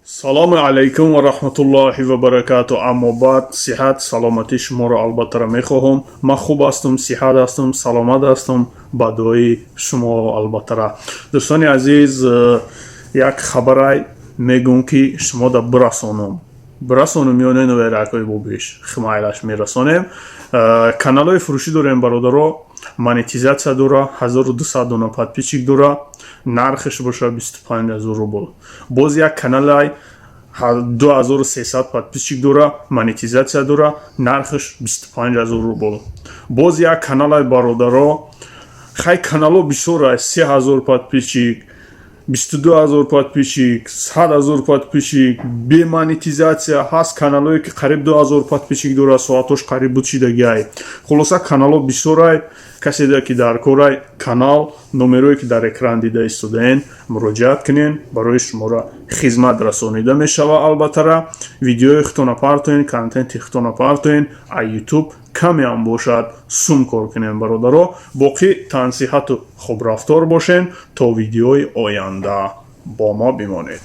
салому алайкум ва раҳматуллоҳи ва баракату. Аммо баъд сиҳат саломатии шуморо албаттара мехоҳам. Ман хуб ҳастам, сиҳат ҳастам, саломат ҳастам. Ба дуои шумо албаттара. Дӯстони азиз, як хабарай мегӯям ки шумода бирасонам ё не новинакҳои бобиш химайлаш мерасонем. Каналҳои фурӯшӣ дорем бародаро, монетизатсия дора, 1200 дона подписчик дора, нархш боша 25000 рубл. Боз як каналай 2300 подписчик дора, монетизатсия дора, нархш 25000 рубл. Боз як каналай бародаро, хай канало бисёрай, 3000 подписчик, 22000 подписчик, 100000 подписчик, бе монетизация ҳаст каналое ки қариб 2000 подписчик дора, соатош қариб будшидагиай. Хулоса канало бисёрай, каседа ки дар корай канал, номерое ки дар экран дида истодаен муроҷиат кунен, барои шуморо хизмат расонида мешава. Албаттара видеои хутона партоен, контенти хутона партоен, а YouTube камеам бошад сум кор кунем бародаро. Боқӣ тансиҳату хубрафтор бошен то видеои оянда бо мо бимонед.